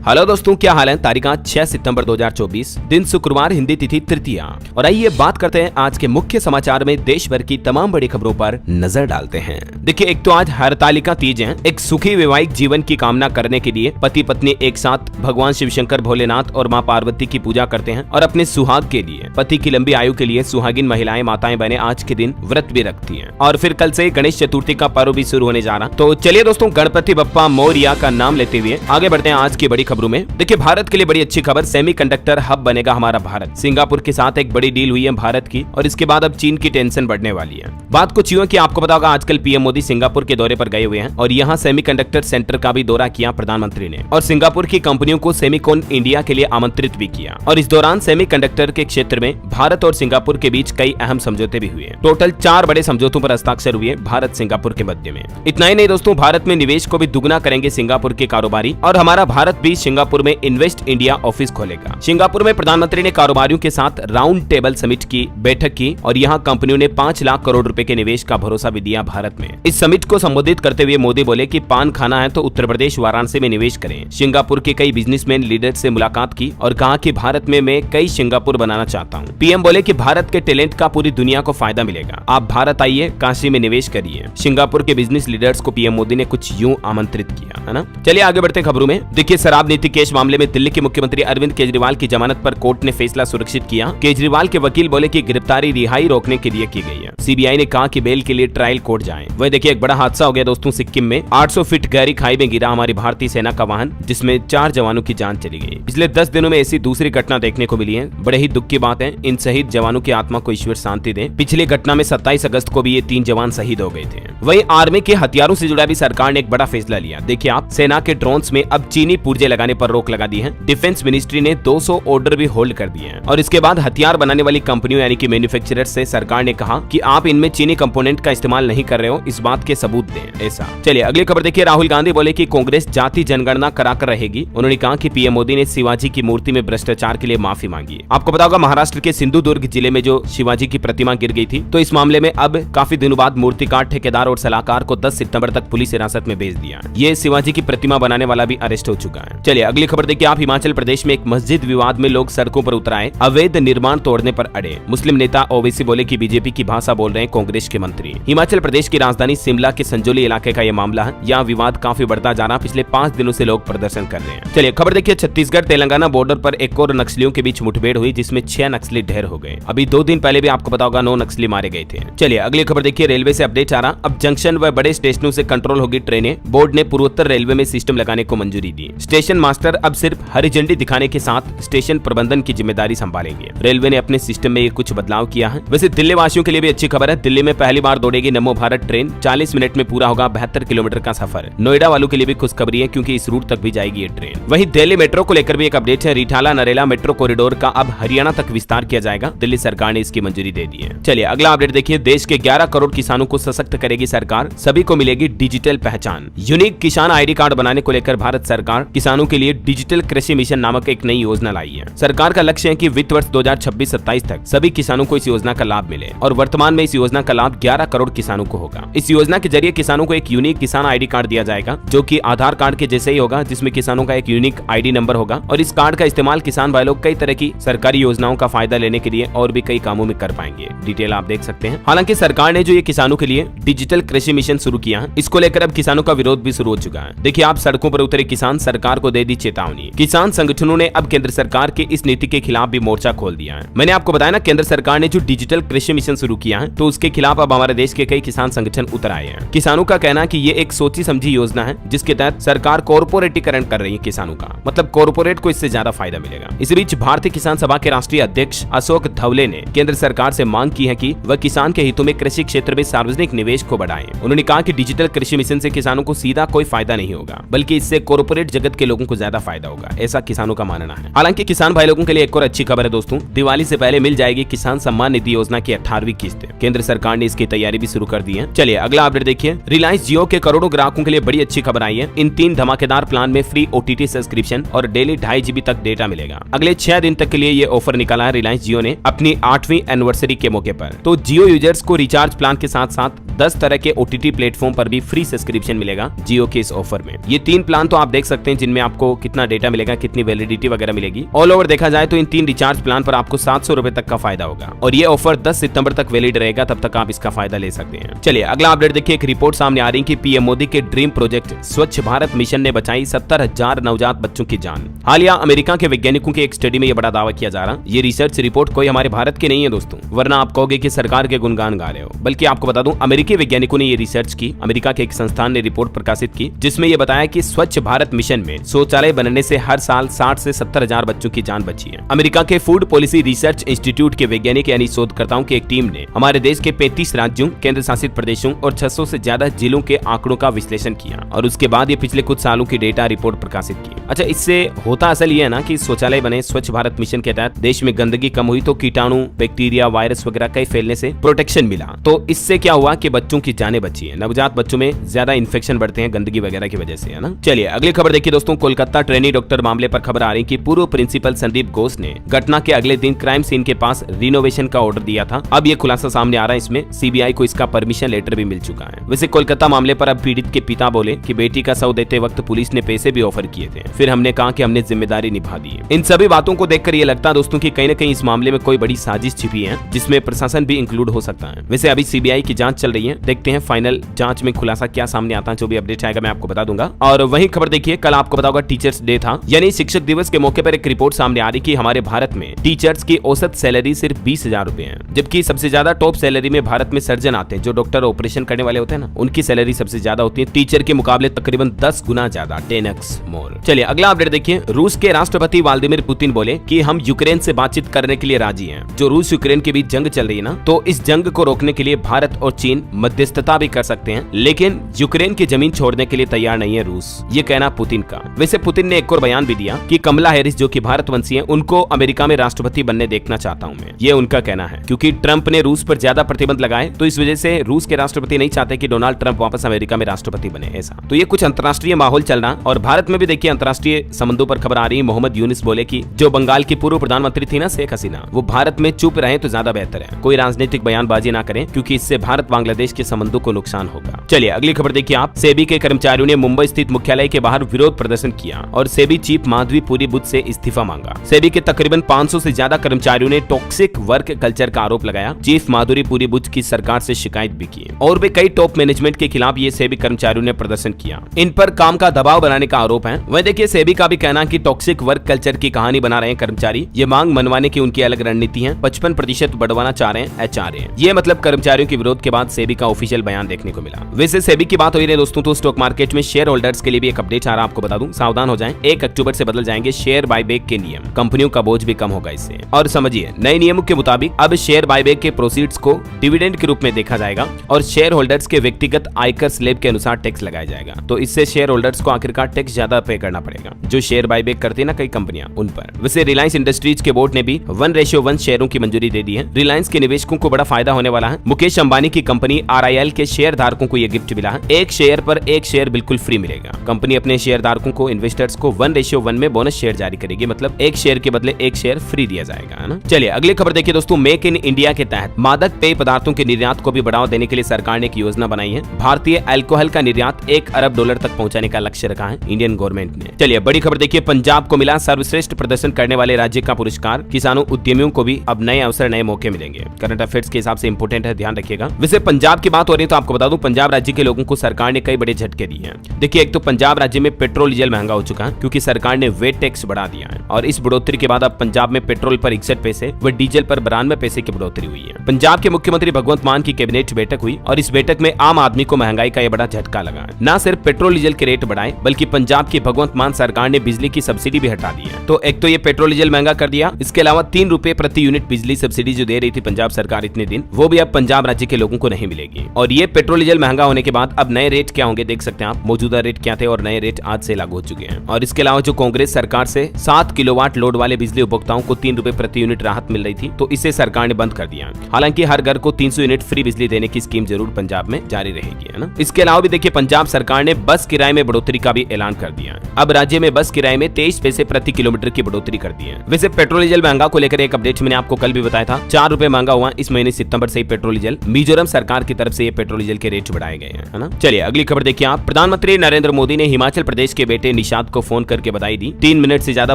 Hello दोस्तों, क्या हाल है। तारीख 6 सितंबर 2024, दिन शुक्रवार, हिंदी तिथि तृतीया। और आइए बात करते हैं आज के मुख्य समाचार में देश भर की तमाम बड़ी खबरों पर नजर डालते हैं। देखिए, एक तो आज हरतालिका तीज है। एक सुखी वैवाहिक जीवन की कामना करने के लिए पति पत्नी एक साथ भगवान शिव शंकर, भोलेनाथ और माँ पार्वती की पूजा करते हैं और अपने सुहाग के लिए, पति की लंबी आयु के लिए सुहागिन महिलाएं, माताएं, बहनें आज के दिन व्रत भी रखती हैं। और फिर कल से गणेश चतुर्थी का पर्व भी शुरू होने जा रहा। तो चलिए दोस्तों, गणपति बप्पा मोरिया का नाम लेते हुए आगे बढ़ते हैं आज की बड़ी खबरों में। देखिए, भारत के लिए बड़ी अच्छी खबर, सेमीकंडक्टर हब बनेगा हमारा भारत। सिंगापुर के साथ एक बड़ी डील हुई है भारत की, और इसके बाद अब चीन की टेंशन बढ़ने वाली है। बात कुछ यूं है कि आपको पता होगा, आजकल पीएम मोदी सिंगापुर के दौरे पर गए हुए हैं और यहाँ सेमीकंडक्टर सेंटर का भी दौरा किया प्रधानमंत्री ने, और सिंगापुर की कंपनियों को सेमीकॉन इंडिया के लिए आमंत्रित भी किया। और इस दौरान सेमीकंडक्टर के क्षेत्र में भारत और सिंगापुर के बीच कई अहम समझौते भी हुए। टोटल 4 बड़े समझौतों पर हस्ताक्षर हुए भारत सिंगापुर के मध्य में। इतना ही नहीं दोस्तों, भारत में निवेश को भी दुगना करेंगे सिंगापुर के कारोबारी, और हमारा भारत भी सिंगापुर में इन्वेस्ट इंडिया ऑफिस खोलेगा। सिंगापुर में प्रधानमंत्री ने कारोबारियों के साथ राउंड टेबल समिट की बैठक की, और यहाँ कंपनियों ने 5 लाख करोड़ रुपए के निवेश का भरोसा भी दिया भारत में। इस समिट को संबोधित करते हुए मोदी बोले कि पान खाना है तो उत्तर प्रदेश वाराणसी में निवेश करें। सिंगापुर के कई बिजनेसमैन लीडर से मुलाकात की और कहा कि भारत में मैं कई सिंगापुर बनाना चाहता हूँ। पीएम बोले कि भारत के टैलेंट का पूरी दुनिया को फायदा मिलेगा, आप भारत आइए, काशी में निवेश करिए। सिंगापुर के बिजनेस लीडर्स को पीएम मोदी ने कुछ यूं आमंत्रित किया, है ना। चलिए आगे बढ़ते हैं खबरों में। देखिए, शराब नीति केस मामले में दिल्ली के मुख्यमंत्री अरविंद केजरीवाल की जमानत पर कोर्ट ने फैसला सुरक्षित किया। केजरीवाल के वकील बोले कि गिरफ्तारी रिहाई रोकने के लिए की गई है। सीबीआई ने कहा कि बेल के लिए ट्रायल कोर्ट जाएं। वही देखिए, एक बड़ा हादसा हो गया दोस्तों सिक्किम में। 800 फीट गहरी खाई में गिरा हमारी भारतीय सेना का वाहन, जिसमें 4 जवानों की जान चली गई। पिछले 10 दिनों में ऐसी दूसरी घटना देखने को मिली है। बड़े ही दुख की बात है। इन शहीद जवानों की आत्मा को ईश्वर शांति दे। पिछली घटना में 27 अगस्त को भी ये 3 जवान शहीद हो गए थे। वहीं आर्मी के हथियारों से जुड़ा भी सरकार ने एक बड़ा फैसला लिया। देखिए आप, सेना के ड्रोन्स में अब चीनी पुर्जे लगाने पर रोक लगा दी है। डिफेंस मिनिस्ट्री ने 200 ऑर्डर भी होल्ड कर दिए हैं। और इसके बाद हथियार बनाने वाली कंपनियों यानी कि मैन्युफैक्चरर से सरकार ने कहा कि आप इनमें चीनी कंपोनेंट का इस्तेमाल नहीं कर रहे हो, इस बात के सबूत दें। ऐसा। चलिए अगली खबर देखिए। राहुल गांधी बोले कि कांग्रेस जाति जनगणना कराकर रहेगी। उन्होंने कहा कि पीएम मोदी ने शिवाजी की मूर्ति में भ्रष्टाचार के लिए माफी मांगी। आपको पता होगा, महाराष्ट्र के सिंधुदुर्ग जिले में जो शिवाजी की प्रतिमा गिर गई थी, तो इस मामले में अब काफी दिनों बाद मूर्तिकार, ठेकेदार और सलाहकार को 10 सितंबर तक पुलिस हिरासत में भेज दिया। ये शिवाजी की प्रतिमा बनाने वाला भी अरेस्ट हो चुका है। चलिए अगली खबर देखिए आप। हिमाचल प्रदेश में एक मस्जिद विवाद में लोग सड़कों पर उतर आए, अवैध निर्माण तोड़ने पर अड़े। मुस्लिम नेता ओवैसी बोले कि बीजेपी की भाषा बोल रहे हैं कांग्रेस के मंत्री। हिमाचल प्रदेश की राजधानी शिमला के संजौली इलाके का यह मामला है। यहाँ विवाद काफी बढ़ता जा रहा। पिछले 5 दिनों से लोग प्रदर्शन कर रहे हैं। चलिए खबर देखिए। छत्तीसगढ़ तेलंगाना बॉर्डर पर एक और नक्सलियों के बीच मुठभेड़ हुई, जिसमें 6 नक्सली ढेर हो गए। अभी 2 दिन पहले भी आपको पता होगा 9 नक्सली मारे गए थे। चलिए अगली खबर देखिए। रेलवे से अपडेट आ रहा। अब जंक्शन व बड़े स्टेशनों से कंट्रोल होगी ट्रेनें। बोर्ड ने पूर्वोत्तर रेलवे में सिस्टम लगाने को मंजूरी दी। स्टेशन मास्टर अब सिर्फ हरी झंडी दिखाने के साथ स्टेशन प्रबंधन की जिम्मेदारी संभालेंगे। रेलवे ने अपने सिस्टम में ये कुछ बदलाव किया है। वैसे दिल्ली वासियों के लिए भी अच्छी खबर है। दिल्ली में पहली बार दौड़ेगी नमो भारत ट्रेन। 40 मिनट में पूरा होगा 72 किलोमीटर का सफर। नोएडा वालों के लिए भी खुशखबरी है, क्योंकि इस रूट तक भी जाएगी ये ट्रेन। वहीं दिल्ली मेट्रो को लेकर भी एक अपडेट है। रिठाला नरेला मेट्रो कॉरिडोर का अब हरियाणा तक विस्तार किया जाएगा। दिल्ली सरकार ने इसकी मंजूरी दे दी है। चलिए अगला अपडेट देखिए। देश के 11 करोड़ किसानों को सशक्त करेगी सरकार, सभी को मिलेगी डिजिटल पहचान। यूनिक किसान आईडी कार्ड बनाने को लेकर भारत सरकार किसानों के लिए डिजिटल कृषि मिशन नामक एक नई योजना लाई है। सरकार का लक्ष्य है कि वित्त वर्ष 2026-27 तक सभी किसानों को इस योजना का लाभ मिले, और वर्तमान में इस योजना का लाभ 11 करोड़ किसानों को होगा। इस योजना के जरिए किसानों को एक यूनिक किसान आईडी कार्ड दिया जाएगा, जो कि आधार कार्ड के जैसे ही होगा, जिसमें किसानों का एक यूनिक आईडी नंबर होगा। और इस कार्ड का इस्तेमाल किसान भाई लोग कई तरह की सरकारी योजनाओं का फायदा लेने के लिए और भी कई कामों में कर पाएंगे। डिटेल आप देख सकते हैं। हालांकि सरकार ने जो ये किसानों के लिए डिजिटल कृषि मिशन शुरू किया है, इसको लेकर अब किसानों का विरोध भी शुरू हो चुका है। देखिए आप, सड़कों पर उतरे किसान सरकार को दे दी चेतावनी। किसान संगठनों ने अब केंद्र सरकार के इस नीति के खिलाफ भी मोर्चा खोल दिया है। मैंने आपको बताया ना, केंद्र सरकार ने जो डिजिटल कृषि मिशन शुरू किया है, तो उसके खिलाफ अब हमारे देश के कई किसान संगठन उतर आए हैं। किसानों का कहना है कि ये एक सोची समझी योजना है, जिसके तहत सरकार कॉर्पोरेटीकरण कर रही है किसानों का, मतलब कॉर्पोरेट को इससे ज्यादा फायदा मिलेगा। इस बीच भारतीय किसान सभा के राष्ट्रीय अध्यक्ष अशोक धवले ने केंद्र सरकार से मांग की है कि वह किसान के हितों में कृषि क्षेत्र में सार्वजनिक निवेश को बढ़ाएं। उन्होंने कहा कि डिजिटल कृषि मिशन से किसानों को सीधा कोई फायदा नहीं होगा, बल्कि इससे कॉर्पोरेट जगत के लोगों को ज्यादा फायदा होगा, ऐसा किसानों का मानना है। हालांकि किसान भाई लोगों के लिए एक और अच्छी खबर है दोस्तों। दिवाली से पहले मिल जाएगी किसान सम्मान निधि योजना की 18वीं किस्त। केंद्र सरकार ने इसकी तैयारी भी शुरू कर दी है। चलिए अगला अपडेट देखिए। रिलायंस जियो के करोड़ों ग्राहकों के लिए बड़ी अच्छी खबर आई है। इन 3 धमाकेदार प्लान में फ्री OTT सब्सक्रिप्शन और डेली 2.5 GB तक डेटा मिलेगा। अगले 6 दिन तक के लिए ये ऑफर निकाला है रिलायंस जियो ने अपनी 8वीं एनिवर्सरी के मौके पर। तो जियो यूजर्स को रिचार्ज प्लान के साथ साथ 10 तरह तरह के OTT प्लेटफॉर्म पर भी फ्री सब्सक्रिप्शन मिलेगा जियो के इस ऑफर में। ये 3 प्लान तो आप देख सकते हैं जिनमें आपको कितना डेटा मिलेगा, कितनी वैलिडिटी वगैरह मिलेगी। ऑल ओवर देखा जाए तो इन 3 रिचार्ज प्लान पर आपको 700 रुपए तक का फायदा होगा और ये ऑफर 10 सितंबर तक वैलिड रहेगा, तब तक आप इसका फायदा ले सकते हैं। चलिए अगला अपडेट देखिए। एक रिपोर्ट सामने आ रही है कि पीएम मोदी के ड्रीम प्रोजेक्ट स्वच्छ भारत मिशन ने बचाई 70,000 नवजात बच्चों की जान। हालिया अमेरिका के वैज्ञानिकों की एक स्टडी में यह बड़ा दावा किया जा रहा है। ये रिसर्च रिपोर्ट कोई हमारे भारत की नहीं है दोस्तों, वरना आप कहोगे कि सरकार के गुणगान गा रहे हो। बल्कि आपको बता दूं, अमेरिकी वैज्ञानिकों ने ये रिसर्च की, अमेरिका के एक संस्थान ने रिपोर्ट प्रकाशित की जिसमें यह बताया कि स्वच्छ भारत मिशन में शौचालय बनने से हर साल 60 से 70,000 बच्चों की जान बची है। अमेरिका के फूड पॉलिसी रिसर्च इंस्टीट्यूट के वैज्ञानिक यानी शोधकर्ताओं की एक टीम ने हमारे देश के 35 राज्यों, केंद्र शासित प्रदेशों और 600 से ज्यादा जिलों के आंकड़ों का विश्लेषण किया और उसके बाद ये पिछले कुछ सालों की डेटा रिपोर्ट प्रकाशित की। अच्छा, इससे होता असल ये है ना कि शौचालय बने, स्वच्छ भारत मिशन के तहत देश में गंदगी कम हुई तो कीटाणु, बैक्टीरिया, वायरस वगैरह कई फैलने से प्रोटेक्शन मिला। तो इससे क्या हुआ कि बच्चों की जानें बची है। नवजात बच्चों में ज्यादा इन्फेक्शन बढ़ते हैं गंदगी वगैरह की वजह से, है ना। चलिए अगली खबर देखिए दोस्तों। कोलकाता ट्रेनी डॉक्टर मामले पर खबर आ रही कि पूर्व प्रिंसिपल संदीप घोष ने घटना के अगले दिन क्राइम सीन के पास रिनोवेशन का ऑर्डर दिया था। अब ये खुलासा सामने आ रहा है, इसमें सीबीआई को इसका परमिशन लेटर भी मिल चुका है। वैसे कोलकाता मामले पर अब पीड़ित के पिता बोले कि बेटी का शव देते वक्त पुलिस ने पैसे भी ऑफर किए थे, फिर हमने कहा कि हमने जिम्मेदारी निभा दी है। इन सभी बातों को देखकर ये लगता है दोस्तों कि कहीं न कहीं इस मामले में कोई बड़ी साजिश छिपी है जिसमें प्रशासन भी इंक्लूड हो सकता है। वैसे अभी सीबीआई की जांच चल रही है, देखते हैं फाइनल जांच में खुलासा क्या सामने आता है। जो भी अपडेट आएगा मैं आपको बता दूंगा। और वही खबर देखिए, कल आपको बताऊंगा टीचर्स डे था, यानी शिक्षक दिवस के मौके पर एक रिपोर्ट सामने आ रही कि हमारे भारत में टीचर्स की औसत सैलरी सिर्फ 20,000 रुपए है, जबकि सबसे ज्यादा टॉप सैलरी में भारत में सर्जन आते हैं, जो डॉक्टर ऑपरेशन करने वाले होते हैं ना, उनकी सैलरी सबसे ज्यादा होती है टीचर के मुकाबले तकरीबन 10 गुना ज्यादा, 10x मोर। चलिए अगला अपडेट देखिए। रूस के राष्ट्रपति व्लादिमीर पुतिन बोले कि हम यूक्रेन से बातचीत करने के लिए राजी हैं। जो रूस यूक्रेन के बीच जंग चल रही है ना, तो इस जंग को रोकने के लिए भारत और चीन मध्यस्थता भी कर सकते हैं, लेकिन यूक्रेन की जमीन छोड़ने के लिए तैयार नहीं है रूस, ये कहना पुतिन का। वैसे पुतिन ने एक और बयान भी दिया कि कमला हैरिस जो कि भारतवंशी है, उनको अमेरिका में राष्ट्रपति बनने देखना चाहता हूं मैं, ये उनका कहना है। क्योंकि ट्रंप ने रूस पर ज्यादा प्रतिबंध लगाए, तो इस वजह से रूस के राष्ट्रपति नहीं चाहते कि डोनाल्ड ट्रंप वापस अमेरिका में राष्ट्रपति बने, ऐसा। तो ये कुछ अंतर्राष्ट्रीय माहौल चल रहा। और भारत में भी देखिए अंतर्राष्ट्रीय संबंधों पर खबर आ रही है। मोहम्मद यूनिस बोले कि जो बंगाल की पूर्व प्रधानमंत्री थी ना शेख हसीना, वो भारत में चुप रहे तो ज्यादा बेहतर है, कोई राजनीतिक बयानबाजी ना करें, क्योंकि इससे भारत बांग्लादेश के संबंधों को नुकसान होगा। चलिए अगली खबर देखिए आप। सेबी के कर्मचारियों ने मुंबई स्थित मुख्यालय के बाहर विरोध प्रदर्शन किया और सेबी चीफ माधवी पुरी बुध से इस्तीफा मांगा। सेबी के तकरीबन 500 से ज्यादा कर्मचारियों ने टॉक्सिक वर्क कल्चर का आरोप लगाया। चीफ माधुरी पुरी बुध की सरकार से शिकायत भी की और भी कई टॉप मैनेजमेंट के खिलाफ ये सेबी कर्मचारियों ने प्रदर्शन किया। इन पर काम का दबाव बनाने का आरोप है। वह देखिए सेबी का भी कहना कि टॉक्सिक वर्क कल्चर की कहानी बना रहे हैं कर्मचारी। ये मांग मनवाने की उनकी अलग रणनीति है। 55% बढ़वाना चाह रहे हैं HRA। ये मतलब कर्मचारियों के विरोध के बाद सेबी का ऑफिशियल बयान देखने को मिला। वैसे सेबी की बात हो रही है दोस्तों, तो स्टॉक मार्केट में शेयर होल्डर्स के लिए भी एक अपडेट आ रहा है, आपको बता दूं, सावधान हो जाएं। 1 अक्टूबर से बदल जाएंगे शेयर बायबैक के नियम, कंपनियों का बोझ भी कम होगा इससे। और समझिए नए नियमों के मुताबिक अब शेयर बायबैक के प्रोसीड्स को डिविडेंड के रूप में देखा जाएगा और शेयर होल्डर्स के व्यक्तिगत आयकर स्लैब के अनुसार टैक्स लगाया जाएगा। तो इससे शेयर होल्डर्स को आखिरकार टैक्स ज्यादा पे करना पड़ेगा, जो शेयर बायबैक करती है ना कई कंपनियां, उन पर। वैसे रिलायंस इंडस्ट्रीज के बोर्ड ने भी 1:1 शेयरों की मंजूरी दे दी है। रिलायंस के निवेशकों को बड़ा फायदा होने वाला है। मुकेश अंबानी की कंपनी RIL के शेयर धारकों को यह गिफ्ट मिला है। 1 शेयर पर 1 शेयर बिल्कुल फ्री मिलेगा। कंपनी अपने शेयर धारकों को, इन्वेस्टर्स को 1:1 में बोनस शेयर जारी करेगी, मतलब 1 शेयर के बदले 1 शेयर फ्री दिया जाएगा, है ना। चलिए अगली खबर देखिए दोस्तों। मेक इन इंडिया के तहत मादक पेय पदार्थों के निर्यात को भी बढ़ावा देने के लिए सरकार ने एक योजना बनाई है। भारतीय अल्कोहल का निर्यात $1 अरब तक पहुंचाने का लक्ष्य रखा है इंडियन गवर्नमेंट ने। चलिए बड़ी खबर देखिए। पंजाब को मिला सर्वश्रेष्ठ प्रदर्शन करने वाले राज्य का पुरस्कार। किसानों, उद्यमियों को भी अब नए अवसर, नए मौके मिलेंगे। करंट अफेयर्स के हिसाब से इंपोर्टेंट है, ध्यान रखिएगा। वैसे पंजाब की बात हो रही है तो आपको बता दूं, पंजाब राज्य के लोगों को सरकार ने कई बड़े झटके दिए हैं। देखिए एक तो पंजाब राज्य में पेट्रोल डीजल महंगा हो चुका है क्योंकि सरकार ने वेट टैक्स बढ़ा दिया है और इस बढ़ोतरी के बाद अब पंजाब में पेट्रोल पर 61 पैसे व डीजल पर 92 पैसे की बढ़ोतरी हुई है। पंजाब के मुख्यमंत्री भगवंत मान की कैबिनेट बैठक हुई और इस बैठक में आम आदमी को महंगाई का यह बड़ा झटका लगा है। न सिर्फ पेट्रोल डीजल के रेट बढ़ाए, बल्कि पंजाब की भगवंत मान सरकार ने बिजली की सब्सिडी भी हटा दी है। तो एक तो ये पेट्रोल डीजल महंगा कर दिया, इसके अलावा 3 रुपए प्रति यूनिट बिजली सब्सिडी जो दे रही थी पंजाब सरकार इतने दिन, वो भी अब पंजाब राज्य के लोगों को नहीं मिलेगी। और ये पेट्रोल डीजल महंगा होने के बाद अब नए रेट क्या होंगे देख सकते हैं आप। मौजूदा रेट क्या थे और नए रेट आज से लागू हो चुके हैं। और इसके अलावा जो कांग्रेस सरकार से 7 किलोवाट लोड वाले बिजली उपभोक्ताओं को 3 रुपए प्रति यूनिट राहत मिल रही थी, तो इसे सरकार ने बंद कर दिया। हालांकि हर घर को 300 यूनिट फ्री बिजली देने की स्कीम जरूर पंजाब में जारी रहेगी, है ना। इसके अलावा भी देखिए पंजाब सरकार ने बस किराए में बढ़ोतरी का भी ऐलान कर दिया। अब राज्य में बस किराए में 23 पैसे प्रति किलोमीटर की बढ़ोतरी कर दी है। वैसे पेट्रोल डीजल महंगा को लेकर एक अपडेट मैंने आपको कल भी बताया था। 4 रुपए महंगा हुआ इस महीने सितंबर से ही पेट्रोल डीजल। मिजोरम सरकार की तरफ से से ये पेट्रोल डीजल के रेट बढ़ाए गए हैं, है ना। चलिए अगली खबर देखिए आप। प्रधानमंत्री नरेंद्र मोदी ने हिमाचल प्रदेश के बेटे निशात को फोन करके बधाई दी। 3 मिनट से ज्यादा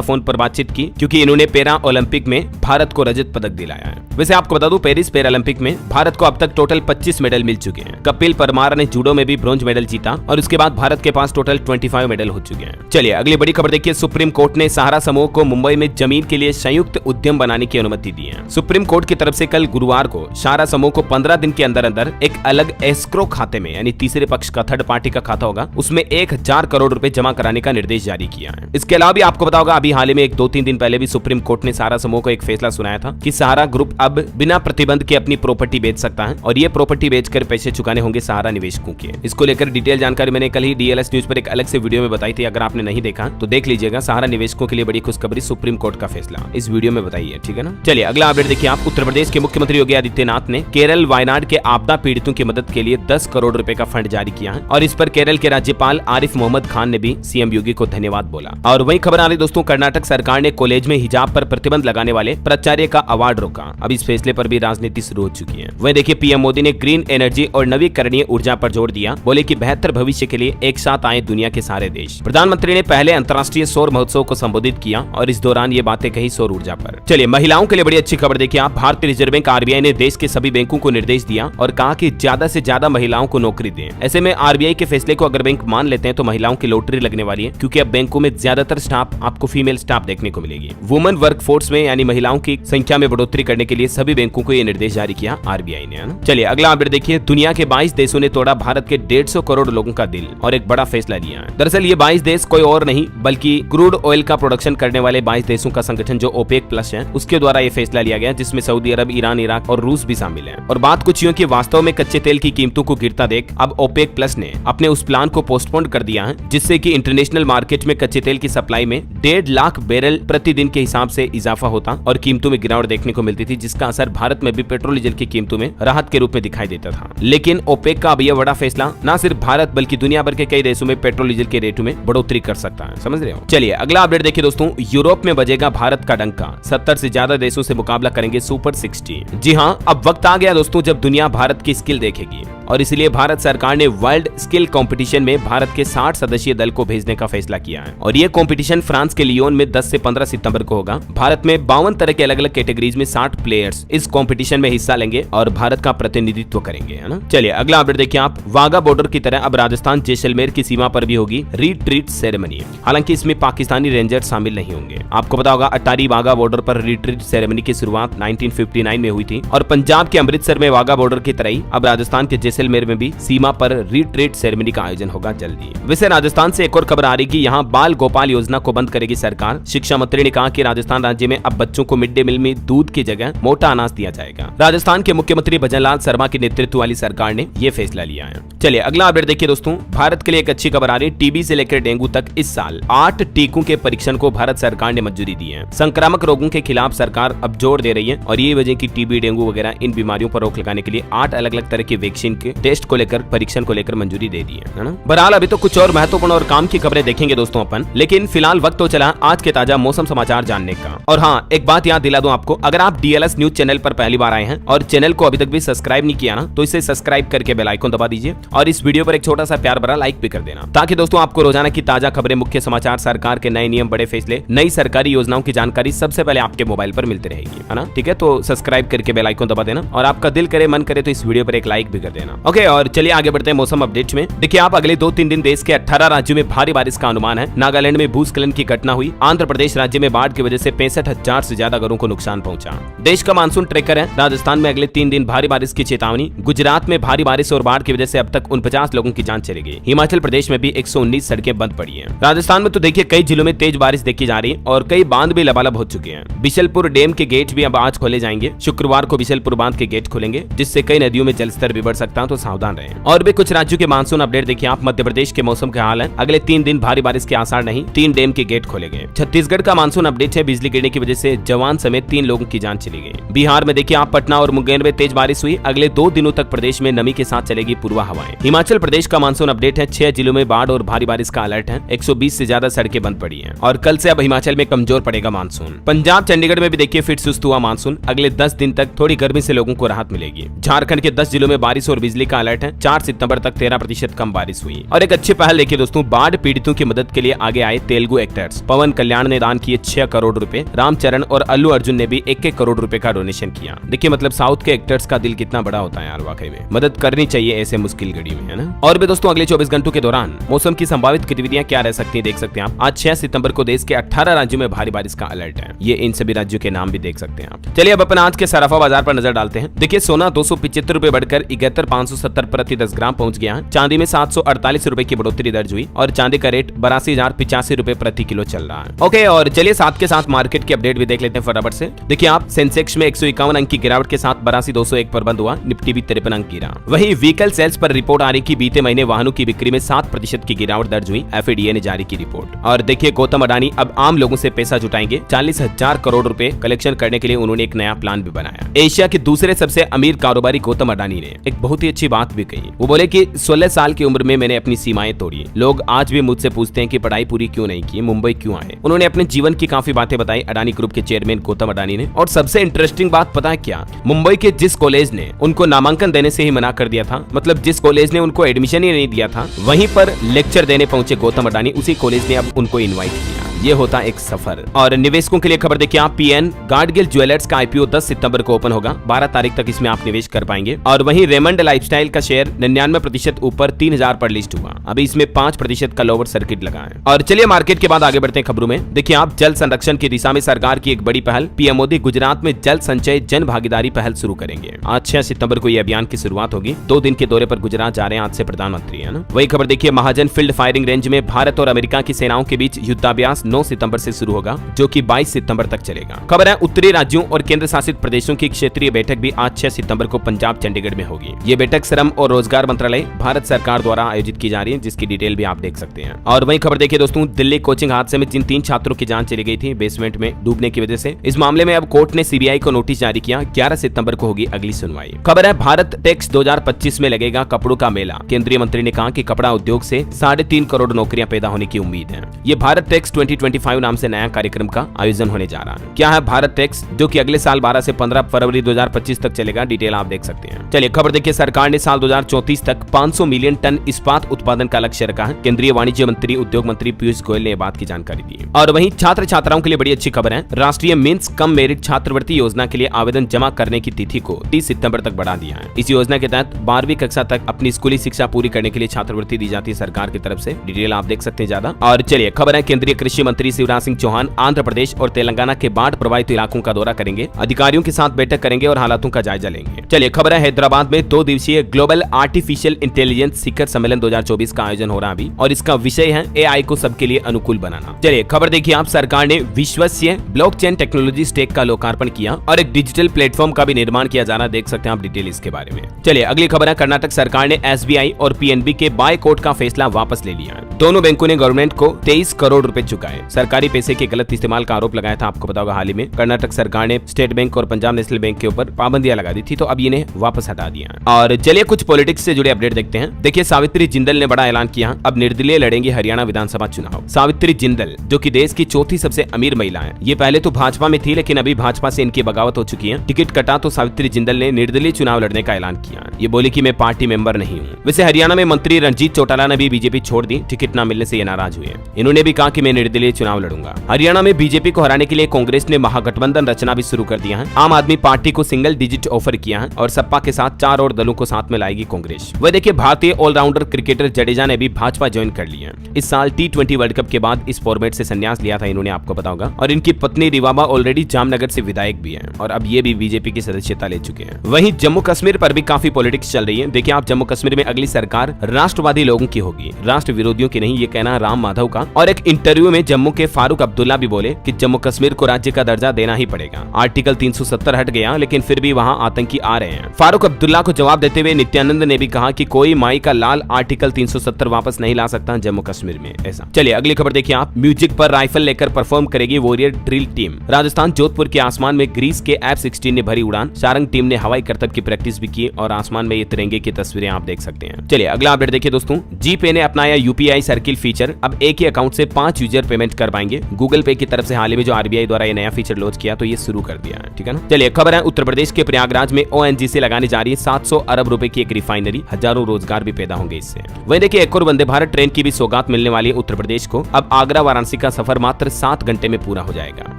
फोन पर बातचीत की क्योंकि इन्होंने पैरा ओलंपिक में भारत को रजत पदक दिलाया है। वैसे आपको बता दूं, पेरिस पैरा ओलंपिक में भारत को अब तक टोटल 25 मेडल मिल चुके हैं। कपिल परमार ने जूडो में भी ब्रॉन्ज मेडल जीता और उसके बाद भारत के पास टोटल 25 मेडल हो चुके हैं। चलिए अगली बड़ी खबर देखिए। सुप्रीम कोर्ट ने सहारा समूह को मुंबई में जमीन के लिए संयुक्त उद्यम बनाने की अनुमति दी है। सुप्रीम कोर्ट की तरफ से कल गुरुवार को सहारा समूह को 15 दिन के अंदर अंदर एक अलग एस्क्रो खाते में, यानी तीसरे पक्ष का, थर्ड पार्टी का खाता होगा, उसमें 1000 करोड़ रुपए जमा कराने का निर्देश जारी किया है। इसके अलावा भी आपको पता होगा, अभी हाल ही में 2-3 दिन पहले भी सुप्रीम कोर्ट ने सहारा समूह को एक फैसला सुनाया था कि सहारा ग्रुप अब बिना प्रतिबंध के अपनी प्रॉपर्टी बेच सकता है और ये प्रॉपर्टी बेचकर पैसे चुकाने होंगे सहारा निवेशकों के। इसको लेकर डिटेल जानकारी मैंने कल ही डीएलएस न्यूज पर एक अलग से वीडियो में बताई थी। अगर आपने नहीं देखा तो देख लीजिएगा। सहारा निवेशकों के लिए बड़ी खुशखबरी, सुप्रीम कोर्ट का फैसला इस वीडियो में बताइए, ठीक है ना। चलिए अगला अपडेट देखिए आप। उत्तर प्रदेश के मुख्यमंत्री योगी आदित्यनाथ ने केरल वायनाड के आपदा पीड़ितों की मदद के लिए 10 करोड़ रुपए का फंड जारी किया है और इस पर केरल के राज्यपाल आरिफ मोहम्मद खान ने भी सीएम योगी को धन्यवाद बोला। और वही खबर आ रही दोस्तों, कर्नाटक सरकार ने कॉलेज में हिजाब पर प्रतिबंध लगाने वाले प्राचार्य का अवार्ड रोका। अब इस फैसले पर भी राजनीति शुरू हो चुकी है। वही देखिए पीएम मोदी ने ग्रीन एनर्जी और नवीकरणीय ऊर्जा पर जोर दिया। बोले कि बेहतर भविष्य के लिए एक साथ आए दुनिया के सारे देश। प्रधानमंत्री ने पहले अंतर्राष्ट्रीय सौर महोत्सव को संबोधित किया और इस दौरान ये बातें कही सौर ऊर्जा पर। चलिए महिलाओं के लिए बड़ी अच्छी खबर देखिए आप। भारतीय रिजर्व बैंक आरबीआई ने देश के सभी बैंकों को निर्देश दिया और कहा कि ज्यादा से ज्यादा महिलाओं को नौकरी दें। ऐसे में आरबीआई के फैसले को अगर बैंक मान लेते हैं तो महिलाओं की लॉटरी लगने वाली है, क्योंकि अब बैंकों में ज्यादातर स्टाफ आपको फीमेल स्टाफ देखने को मिलेगी। वुमेन वर्कफोर्स में यानी महिलाओं की संख्या में बढ़ोतरी करने के लिए सभी बैंकों को ये निर्देश जारी किया आरबीआई ने, है ना। चलिए अगला अपडेट देखिए। दुनिया के 22 देशों ने तोड़ा भारत के 150 करोड़ लोगों का दिल और एक बड़ा फैसला लिया है। दरअसल ये 22 देश कोई और नहीं बल्कि क्रूड ऑयल का प्रोडक्शन करने वाले 22 देशों का संगठन जो ओपेक प्लस है, उसके द्वारा ये फैसला लिया गया, जिसमें सऊदी अरब, ईरान, इराक और रूस भी शामिल है। और बात कुछ यूं कि वास्तव में कच्चे तेल की कीमतों को गिरता देख अब ओपेक प्लस ने अपने उस प्लान को पोस्टपोन कर दिया है, जिससे कि इंटरनेशनल मार्केट में कच्चे तेल की सप्लाई में 1.5 लाख बैरल प्रतिदिन के हिसाब से इजाफा होता और कीमतों में गिरावट देखने को मिलती थी, जिसका असर भारत में भी पेट्रोल डीजल की कीमतों में राहत के रूप में दिखाई देता था। लेकिन ओपेक का अब यह बड़ा फैसला न सिर्फ भारत बल्कि दुनिया भर के कई देशों में पेट्रोल डीजल के रेटों में बढ़ोतरी कर सकता है, समझ रहे हो। चलिए अगला अपडेट देखिए दोस्तों। यूरोप में बजेगा भारत का डंका, 70 से ज्यादा देशों से मुकाबला करेंगे सुपर 60। जी हाँ, अब वक्त आ गया दोस्तों जब दुनिया भारत की स्किल देखेगी और इसलिए भारत सरकार ने वर्ल्ड स्किल कंपटीशन में भारत के 60 सदस्यीय दल को भेजने का फैसला किया है। और ये कंपटीशन फ्रांस के लियोन में 10 से 15 सितंबर को होगा। भारत में 52 तरह के अलग अलग कैटेगरीज में 60 प्लेयर्स इस कंपटीशन में हिस्सा लेंगे और भारत का प्रतिनिधित्व करेंगे, है ना। चलिए अगला अपडेट देखिए आप। वाघा बॉर्डर की तरह अब राजस्थान जैसलमेर की सीमा पर भी होगी रिट्रीट सेरेमनी। हालांकि इसमें पाकिस्तानी रेंजर शामिल नहीं होंगे। आपको पता होगा अटारी वाघा बॉर्डर पर रिट्रीट सेरेमनी की शुरुआत 1959 में हुई थी और पंजाब के अमृतसर में वाघा बॉर्डर की तरह ही अब राजस्थान के जैसलमेर में भी सीमा पर रिट्रीट सेरेमनी का आयोजन होगा जल्दी। वैसे राजस्थान से एक और खबर आ रही कि यहाँ बाल गोपाल योजना को बंद करेगी सरकार। शिक्षा मंत्री ने कहा कि राजस्थान राज्य में अब बच्चों को मिड डे मील में दूध की जगह मोटा अनाज दिया जाएगा। राजस्थान के मुख्यमंत्री भजनलाल शर्मा के नेतृत्व वाली सरकार ने यह फैसला लिया है। चलिए अगला अपडेट देखिए दोस्तों। भारत के लिए एक अच्छी खबर आ रही। टीबी से लेकर डेंगू तक इस साल 8 टीकों के परीक्षण को भारत सरकार ने मंजूरी दी है। संक्रामक रोगों के खिलाफ सरकार अब जोर दे रही है और ये वजह की टीबी, डेंगू वगैरह इन बीमारियों पर रोक लगाने के लिए 8 अलग अलग तरह के वैक्सीन के टेस्ट को लेकर परीक्षण को लेकर मंजूरी दे दी है ना। बहरहाल अभी तो कुछ और महत्वपूर्ण और काम की खबरें देखेंगे दोस्तों अपन, लेकिन फिलहाल वक्त तो चला आज के ताजा मौसम समाचार जानने का। और हाँ, एक बात याद दिला दूं आपको, अगर आप डीएलएस न्यूज चैनल पर पहली बार आए हैं और चैनल को अभी तक भी सब्सक्राइब नहीं किया ना, तो इसे सब्सक्राइब करके बेल आइकन दबा दीजिए और इस वीडियो पर एक छोटा सा प्यार भरा लाइक भी कर देना, ताकि दोस्तों आपको रोजाना की ताजा खबरें, मुख्य समाचार, सरकार के नए नियम, बड़े फैसले, नई सरकारी योजनाओं की जानकारी सबसे पहले आपके मोबाइल पर मिलती रहेगी, है ना। ठीक है, तो सब्सक्राइब करके बेल आइकन दबा देना और आपका दिल करे, मन करे तो इस वीडियो पर एक लाइक भी कर देना। ओके, और चलिए आगे बढ़ते हैं मौसम अपडेट में। देखिए आप, अगले 2-3 दिन देश के 18 राज्यों में भारी बारिश का अनुमान है। नागालैंड में भूस्खलन की घटना हुई। आंध्र प्रदेश राज्य में बाढ़ की वजह से 65,000 से ज्यादा घरों को नुकसान पहुंचा। देश का मानसून ट्रैकर है। राजस्थान में अगले 3 दिन भारी बारिश की चेतावनी। गुजरात में भारी बारिश और बाढ़ की वजह से अब तक 49 लोगों की जान चली गई। हिमाचल प्रदेश में भी 119 सड़कें बंद पड़ी हैं। राजस्थान में तो देखिए कई जिलों में तेज बारिश देखी जा रही है और कई बांध भी लबालब हो चुके हैं। बिशलपुर डैम के गेट भी अब आज खोले जाएंगे। शुक्रवार को बिशलपुर बांध के गेट खोलेंगे, जिससे कई नदियों में जलस्तर भी बढ़ सकता है, तो सावधान रहें। और भी कुछ राज्यों के मानसून अपडेट देखिए आप। मध्य प्रदेश के मौसम के हाल है। अगले 3 दिन भारी बारिश के आसार नहीं, 3 डैम के गेट खोले गए। छत्तीसगढ़ का मानसून अपडेट है। बिजली गिरने की वजह से जवान समेत 3 लोगों की जान चली गई। बिहार में देखिए आप, पटना और मुंगेर में तेज बारिश हुई। अगले 2 दिनों तक प्रदेश में नमी के साथ चलेगी पूर्वा हवाएं। हिमाचल प्रदेश का मानसून अपडेट है। 6 जिलों में बाढ़ और भारी बारिश का अलर्ट है। 120 से ज्यादा सड़कें बंद पड़ी हैं और कल से अब हिमाचल में कमजोर पड़ेगा मानसून। पंजाब चंडीगढ़ में भी देखिए फिर सुस्त हुआ मानसून। अगले 10 दिन तक थोड़ी गर्मी से लोगों को राहत मिलेगी। झारखंड के 10 जिलों में बारिश और बिजली का अलर्ट है। 4 सितंबर तक 13% कम बारिश हुई। और एक अच्छी पहल देखिए दोस्तों, बाढ़ पीड़ितों की मदद के लिए आगे आए तेलुगु एक्टर्स। पवन कल्याण ने दान किए 6 करोड़ रुपए। रामचरण और अल्लू अर्जुन ने भी 1-1 करोड़ रुपए का डोनेशन किया। देखिए मतलब साउथ के एक्टर्स का दिल कितना बड़ा होता है यार, वाकई में मदद करनी चाहिए ऐसे मुश्किल घड़ी में, है ना। और भी दोस्तों अगले 24 घंटों के दौरान मौसम की संभावित गतिविधियां क्या रह सकती है देख सकते हैं आप। आज 6 सितंबर को देश के 18 राज्यों में भारी बारिश का अलर्ट है। ये इन सभी राज्यों के नाम भी देख सकते हैं आप। चलिए अब अपन आज के सराफा बाजार पर नजर डालते हैं। देखिए सोना 275 रुपए बढ़कर 71,570 प्रति 10 ग्राम पहुंच गया है। चांदी में 748 रुपए की बढ़ोतरी दर्ज हुई और चांदी का रेट 82,085 रुपए प्रति किलो चल रहा है। ओके, और चलिए साथ के साथ मार्केट की अपडेट भी देख लेते हैं फटाफट से। देखिए आप, सेंसेक्स में 151 अंक की गिरावट के साथ 82,201 पर बंद हुआ। निफ्टी भी 53 अंक गिरा। वहीं व्हीकल सेल्स पर रिपोर्ट आ रही कि बीते महीने वाहनों की बिक्री में 7% की गिरावट दर्ज हुई। FADA ने जारी की रिपोर्ट। और देखिए गौतम अडानी अब आम लोगों से पैसा जुटाएंगे। 40,000 करोड़ रुपए कलेक्शन करने के लिए उन्होंने एक नया प्लान भी बनाया। एशिया के दूसरे सबसे अमीर कारोबारी गौतम अडानी ने एक बहुत ही अच्छी बात भी कही। वो बोले कि 16 साल की उम्र में मैंने अपनी सीमाएं तोड़ी। लोग आज भी मुझसे पूछते हैं कि पढ़ाई पूरी क्यों नहीं की, मुंबई क्यों आए। उन्होंने अपने जीवन की काफी बातें बताई अडानी ग्रुप के चेयरमैन गौतम अडानी ने। और सबसे इंटरेस्टिंग बात पता है क्या, मुंबई के जिस कॉलेज ने उनको नामांकन देने से ही मना कर दिया था, मतलब जिस कॉलेज ने उनको एडमिशन ही नहीं दिया था, वहीं पर लेक्चर देने पहुंचे गौतम अडानी, उसी कॉलेज ने अब उनको इनवाइट किया। ये होता एक सफर। और निवेशकों के लिए खबर देखिए आप, PN गार्डगिल ज्वेलर्स का IPO 10 सितंबर को ओपन होगा। 12 तारीख तक इसमें आप निवेश कर पाएंगे। और वहीं रेमंड लाइफस्टाइल का शेयर 99% ऊपर 3000 पर लिस्ट हुआ। अभी इसमें 5% का लोअर सर्किट लगा है। और चलिए मार्केट के बाद आगे बढ़ते हैं खबरों में। देखिए आप, जल संरक्षण की दिशा में सरकार की एक बड़ी पहल। PM मोदी गुजरात में जल संचय जन भागीदारी पहल शुरू करेंगे। आज 6 सितंबर को यह अभियान की शुरुआत होगी। 2 दिन के दौरे पर गुजरात जा रहे हैं आज से प्रधानमंत्री, है ना। वही खबर देखिए, महाजन फील्ड फायरिंग रेंज में भारत और अमेरिका की सेनाओं के बीच युद्धाभ्यास 9 सितंबर से शुरू होगा, जो कि 22 सितंबर तक चलेगा। खबर है उत्तरी राज्यों और केंद्र शासित प्रदेशों की क्षेत्रीय बैठक भी आज 6 सितंबर को पंजाब चंडीगढ़ में होगी। ये बैठक श्रम और रोजगार मंत्रालय भारत सरकार द्वारा आयोजित की जा रही है, जिसकी डिटेल भी आप देख सकते हैं। और वही खबर देखिए दोस्तों, दिल्ली कोचिंग हादसे में जिन 3 छात्रों की जान चली गई थी बेसमेंट में डूबने की वजह से, इस मामले में अब कोर्ट ने CBI को नोटिस जारी किया। 11 सितंबर को होगी अगली सुनवाई। खबर है भारत टेक्स 2025 में लगेगा कपड़ों का मेला। केंद्रीय मंत्री ने कहा कि कपड़ा उद्योग से 3.5 करोड़ नौकरियां पैदा होने की उम्मीद है। ये भारत टेक्स 2025 नाम से नया कार्यक्रम का आयोजन होने जा रहा है। क्या है भारत टेक्स, जो कि अगले साल 12 से 15 फरवरी 2025 तक चलेगा। डिटेल आप देख सकते हैं। चलिए खबर देखिए, सरकार ने साल 2034 तक 500 मिलियन टन इस्पात उत्पादन का लक्ष्य रखा है। केंद्रीय वाणिज्य मंत्री उद्योग मंत्री पीयूष गोयल ने बात की जानकारी दी। और वहीं छात्र छात्राओं के लिए बड़ी अच्छी खबर है। राष्ट्रीय मेंस कम मेरिट छात्रवृत्ति योजना के लिए आवेदन जमा करने की तिथि को 30 सितंबर तक बढ़ा दिया है। इस योजना के तहत 12वीं कक्षा तक अपनी स्कूली शिक्षा पूरी करने के लिए छात्रवृत्ति दी जाती है सरकार की तरफ से। डिटेल आप देख सकते हैं ज्यादा। और चलिए खबर है, केंद्रीय कृषि मंत्री शिवराज सिंह चौहान आंध्र प्रदेश और तेलंगाना के बाढ़ प्रभावित इलाकों का दौरा करेंगे। अधिकारियों के साथ बैठक करेंगे और हालातों का जायजा लेंगे। चलिए खबर है, हैदराबाद में 2 दिवसीय ग्लोबल आर्टिफिशियल इंटेलिजेंस शिखर सम्मेलन 2024 का आयोजन हो रहा अभी, और इसका विषय है AI को सबके लिए अनुकूल बनाना। चलिए खबर देखिए आप, सरकार ने विश्वसनीय ब्लॉकचेन टेक्नोलॉजी स्टैक का लोकार्पण किया और एक डिजिटल प्लेटफॉर्म का भी निर्माण किया जाना। देख सकते हैं आप डिटेल इसके बारे में। चलिए अगली खबर है, कर्नाटक सरकार ने SBI और PNB के बाय कोर्ट का फैसला वापस ले लिया। दोनों बैंकों ने गवर्नमेंट को 23 करोड़ रुपए चुकाए। सरकारी पैसे के गलत इस्तेमाल का आरोप लगाया था, आपको पता होगा। हाल ही में कर्नाटक सरकार ने स्टेट बैंक और पंजाब नेशनल बैंक के ऊपर पाबंदियां लगा दी थी, तो अब इन्हें वापस हटा दिया। और चलिए कुछ पॉलिटिक्स से जुड़े अपडेट देखते हैं। देखिए सावित्री जिंदल ने बड़ा ऐलान किया, अब निर्दलीय लड़ेंगे हरियाणा विधानसभा चुनाव। सावित्री जिंदल, जो कि देश की 4थी सबसे अमीर महिला है, ये पहले तो भाजपा में थी, लेकिन अभी भाजपा से इनकी बगावत हो चुकी है। टिकट कटा तो सावित्री जिंदल ने निर्दलीय चुनाव लड़ने का ऐलान किया। ये बोली कि मैं पार्टी मेंबर नहीं हूँ। वैसे हरियाणा में मंत्री रणजीत चौटाला ने भी बीजेपी छोड़ दी, टिकट न मिलने से ये नाराज हुए। इन्होंने भी कहा कि मैं निर्दलीय चुनाव लड़ूंगा। हरियाणा में बीजेपी को हराने के लिए कांग्रेस ने महागठबंधन रचना भी शुरू कर दिया है। आम आदमी पार्टी को सिंगल डिजिट ऑफर किया है और सपा के साथ 4 और दलों को साथ में लाएगी कांग्रेस। वह देखिए, भारतीय ऑलराउंडर क्रिकेटर जडेजा ने भी भाजपा ज्वाइन कर लिया। इस साल T20 वर्ल्ड कप के बाद इस फॉर्मेट से संन्यास लिया था इन्होंने, आपको पता होगा। और इनकी पत्नी रिवाबा ऑलरेडी जामनगर से विधायक भी है और अब ये भी बीजेपी की सदस्यता ले चुके हैं। वहीं जम्मू कश्मीर पर भी काफी पॉलिटिक्स चल रही है। देखिए आप, जम्मू कश्मीर में अगली सरकार राष्ट्रवादी लोगों की होगी, राष्ट्र विरोधियों की नहीं, ये कहना है राम माधव का। और एक इंटरव्यू में जम्मू के फारूक अब्दुल्ला भी बोले कि जम्मू कश्मीर को राज्य का दर्जा देना ही पड़ेगा। आर्टिकल 370 हट गया, लेकिन फिर भी वहां आतंकी आ रहे हैं। फारूक अब्दुल्ला को जवाब देते हुए नित्यानंद ने भी कहा कि कोई माई का लाल आर्टिकल 370 वापस नहीं ला सकता जम्मू कश्मीर में। ऐसा। चलिए अगली खबर देखिए आप, म्यूजिक पर राइफल लेकर परफॉर्म करेगी warrior drill team. Rajasthan Jodhpur के आसमान में ग्रीस के F-16 ने भरी उड़ान। सारंग टीम ने हवाई करतब की प्रैक्टिस भी की और आसमान में ये तिरंगे की तस्वीरें आप देख सकते हैं। चलिए अगला अपडेट देखिए दोस्तों, जीपे ने अपनाया UPI सर्किल फीचर। अब एक ही अकाउंट से 5 यूजर पेमेंट पेमेंट कर पाएंगे। गूगल पे की तरफ से हाल ही में जो आरबीआई द्वारा ये नया फीचर लॉन्च किया तो ये शुरू कर दिया है, ठीक है ना। चलिए खबर है उत्तर प्रदेश के प्रयागराज में ओएनजीसी लगाने जा रही है 700 अरब रुपए की एक रिफाइनरी, हजारों रोजगार भी पैदा होंगे इससे। वहीं देखिए एक और वंदे भारत ट्रेन की भी सौगात मिलने वाली है उत्तर प्रदेश को। अब आगरा वाराणसी का सफर मात्र 7 घंटे में पूरा हो जाएगा।